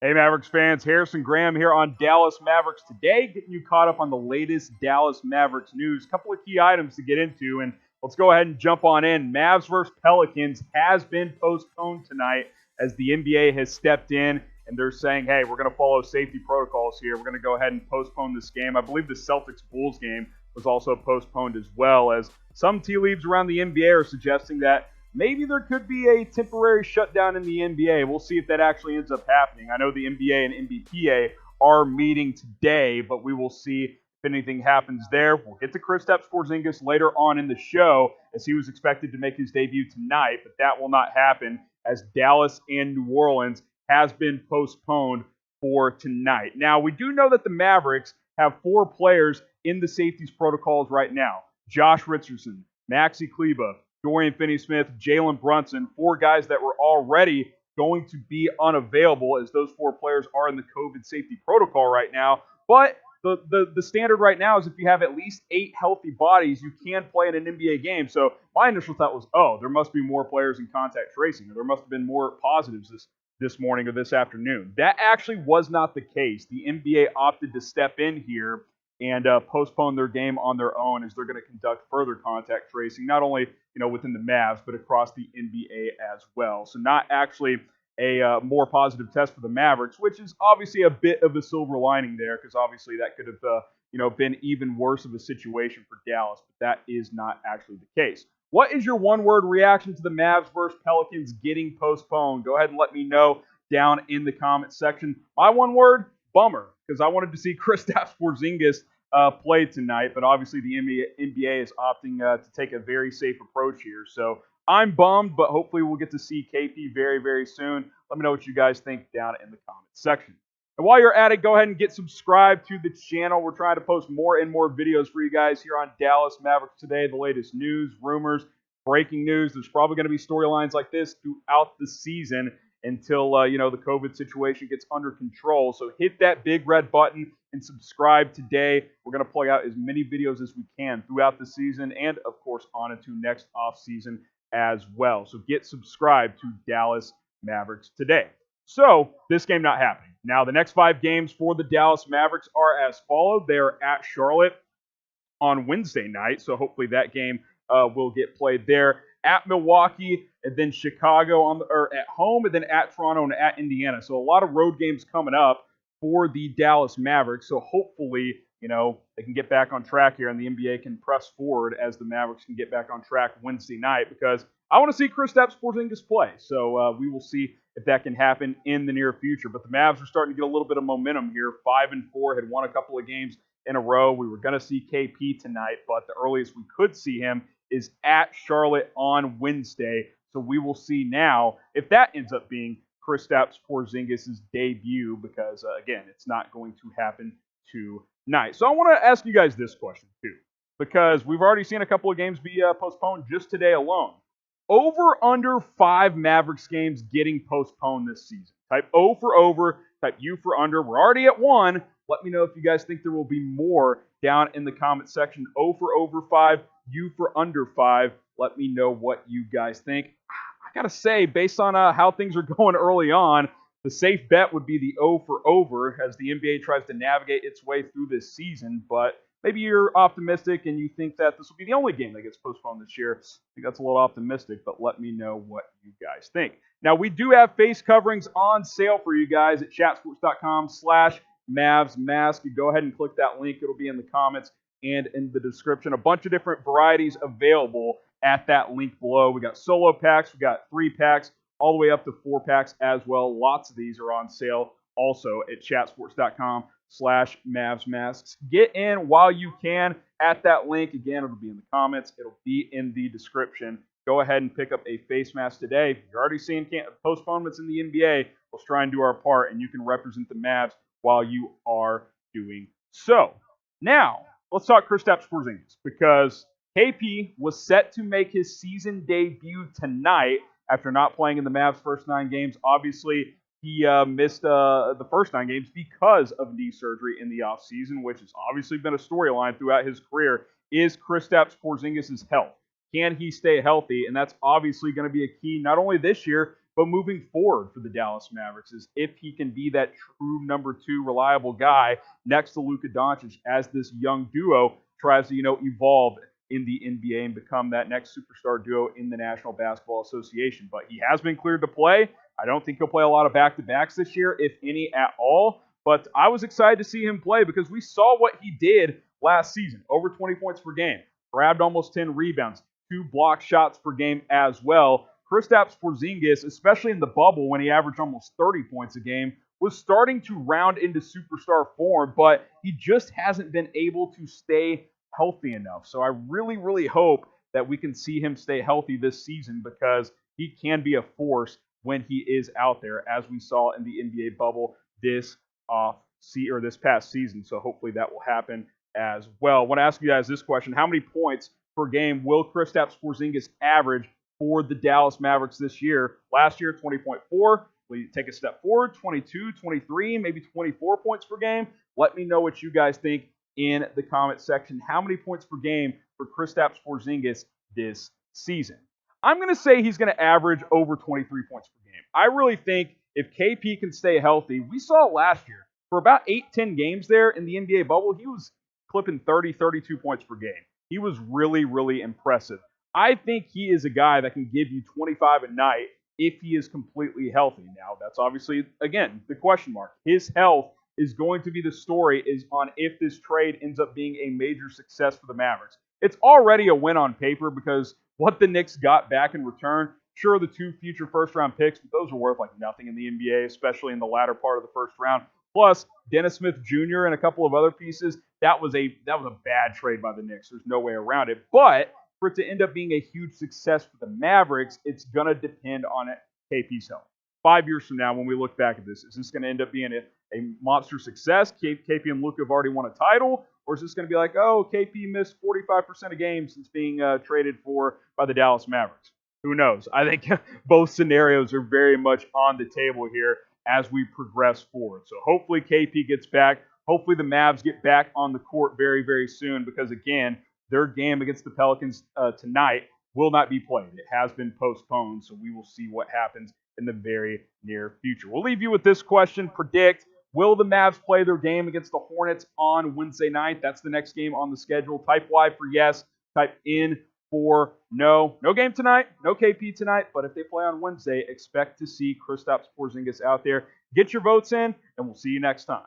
Hey Mavericks fans, Harrison Graham here on Dallas Mavericks Today, getting you caught up on the latest Dallas Mavericks news. A couple of key items to get into, and let's go ahead and jump on in. Mavs versus Pelicans has been postponed tonight as the NBA has stepped in and they're saying, hey, we're going to follow safety protocols here. We're going to go ahead and postpone this game. I believe the Celtics-Bulls game was also postponed as well, as some tea leaves around the NBA are suggesting that maybe there could be a temporary shutdown in the NBA. We'll see if that actually ends up happening. I know the NBA and NBPA are meeting today, but we will see if anything happens there. We'll get to Kristaps Porzingis later on in the show, as he was expected to make his debut tonight, but that will not happen as Dallas and New Orleans has been postponed for tonight. Now, we do know that the Mavericks have 4 players in the safeties protocols right now. Josh Richardson, Maxi Kleber, Dorian Finne-Smith, Jalen Brunson, 4 guys that were already going to be unavailable, as those 4 players are in the COVID safety protocol right now. But the standard right now is if you have at least 8 healthy bodies, you can play in an NBA game. So my initial thought was, oh, there must be more players in contact tracing, or there must have been more positives this morning or this afternoon. That actually was not the case. The NBA opted to step in here and postpone their game on their own, as they're going to conduct further contact tracing, not only within the Mavs, but across the NBA as well. So not actually a more positive test for the Mavericks, which is obviously a bit of a silver lining there, because obviously that could have been even worse of a situation for Dallas, but that is not actually the case. What is your one-word reaction to the Mavs versus Pelicans getting postponed? Go ahead and let me know down in the comments section. My one word, bummer, because I wanted to see Kristaps Porzingis play tonight, but obviously the NBA is opting to take a very safe approach here. So I'm bummed, but hopefully we'll get to see KP very, very soon. Let me know what you guys think down in the comments section. And while you're at it, go ahead and get subscribed to the channel. We're trying to post more and more videos for you guys here on Dallas Mavericks Today. The latest news, rumors, breaking news. There's probably going to be storylines like this throughout the season until the COVID situation gets under control. So hit that big red button and subscribe today. We're going to plug out as many videos as we can throughout the season, and of course on into next offseason as well. So get subscribed to Dallas Mavericks Today. So this game not happening. Now the next 5 games for the Dallas Mavericks are as followed. They are at Charlotte on Wednesday night, so hopefully that game will get played there. At Milwaukee, and then Chicago at home, and then at Toronto and at Indiana. So a lot of road games coming up for the Dallas Mavericks. So hopefully, they can get back on track here, and the NBA can press forward as the Mavericks can get back on track Wednesday night, because I want to see Kristaps Porzingis play. So we will see if that can happen in the near future. But the Mavs are starting to get a little bit of momentum here. 5-4, had won a couple of games in a row. We were going to see KP tonight, but the earliest we could see him is at Charlotte on Wednesday. So we will see now if that ends up being Kristaps Porzingis' debut, because, again, it's not going to happen tonight. So I want to ask you guys this question, too, because we've already seen a couple of games be postponed just today alone. Over under 5 Mavericks games getting postponed this season. Type O for over, type U for under. We're already at 1. Let me know if you guys think there will be more down in the comment section. O for over 5, U for under 5. Let me know what you guys think. I got to say, based on how things are going early on, the safe bet would be the O for over, as the NBA tries to navigate its way through this season. But maybe you're optimistic and you think that this will be the only game that gets postponed this year. I think that's a little optimistic, but let me know what you guys think. Now, we do have face coverings on sale for you guys at chatsports.com/MavsMask. You go ahead and click that link. It'll be in the comments and in the description. A bunch of different varieties available at that link below. We got solo packs, we got 3 packs, all the way up to 4 packs as well. Lots of these are on sale also at chatsports.com/MavsMasks. Get in while you can at that link. Again, it'll be in the comments. It'll be in the description. Go ahead and pick up a face mask today. You're already seeing postponements in the NBA. Let's try and do our part, and you can represent the Mavs while you are doing so. Now, let's talk Kristaps Porzingis, because KP was set to make his season debut tonight after not playing in the Mavs' first 9 games. Obviously, he missed the first 9 games because of knee surgery in the offseason, which has obviously been a storyline throughout his career. Is Kristaps Porzingis' health? Can he stay healthy? And that's obviously going to be a key not only this year, but moving forward for the Dallas Mavericks is if he can be that true number 2 reliable guy next to Luka Doncic as this young duo tries to, evolve in the NBA and become that next superstar duo in the National Basketball Association. But he has been cleared to play. I don't think he'll play a lot of back-to-backs this year, if any at all. But I was excited to see him play because we saw what he did last season. Over 20 points per game, grabbed almost 10 rebounds, 2 block shots per game as well. Kristaps Porzingis, especially in the bubble when he averaged almost 30 points a game, was starting to round into superstar form, but he just hasn't been able to stay healthy enough. So I really, really hope that we can see him stay healthy this season because he can be a force when he is out there, as we saw in the NBA bubble this past season. So hopefully that will happen as well. I want to ask you guys this question. How many points per game will Kristaps Porzingis average for the Dallas Mavericks this year? Last year, 20.4. Will you take a step forward? 22, 23, maybe 24 points per game? Let me know what you guys think in the comment section. How many points per game for Kristaps Porzingis this season? I'm going to say he's going to average over 23 points per game. I really think if KP can stay healthy, we saw it last year. For about 8-10 games there in the NBA bubble, he was clipping 30, 32 points per game. He was really, really impressive. I think he is a guy that can give you 25 a night if he is completely healthy. Now, that's obviously, again, the question mark. His health is going to be the story on if this trade ends up being a major success for the Mavericks. It's already a win on paper because what the Knicks got back in return, sure, the 2 future first-round picks, but those are worth like nothing in the NBA, especially in the latter part of the first round. Plus, Dennis Smith Jr. and a couple of other pieces, that was a bad trade by the Knicks. There's no way around it. But for it to end up being a huge success for the Mavericks, it's going to depend on KP's health. 5 years from now, when we look back at this, is this going to end up being a monster success? KP and Luka have already won a title? Or is this going to be like, oh, KP missed 45% of games since being traded for by the Dallas Mavericks? Who knows? I think both scenarios are very much on the table here as we progress forward. So hopefully KP gets back. Hopefully the Mavs get back on the court very, very soon because, again, their game against the Pelicans tonight will not be played. It has been postponed, so we will see what happens in the very near future. We'll leave you with this question. Predict, will the Mavs play their game against the Hornets on Wednesday night? That's the next game on the schedule. Type Y for yes. Type in for no. No game tonight. No KP tonight. But if they play on Wednesday, expect to see Kristaps Porzingis out there. Get your votes in, and we'll see you next time.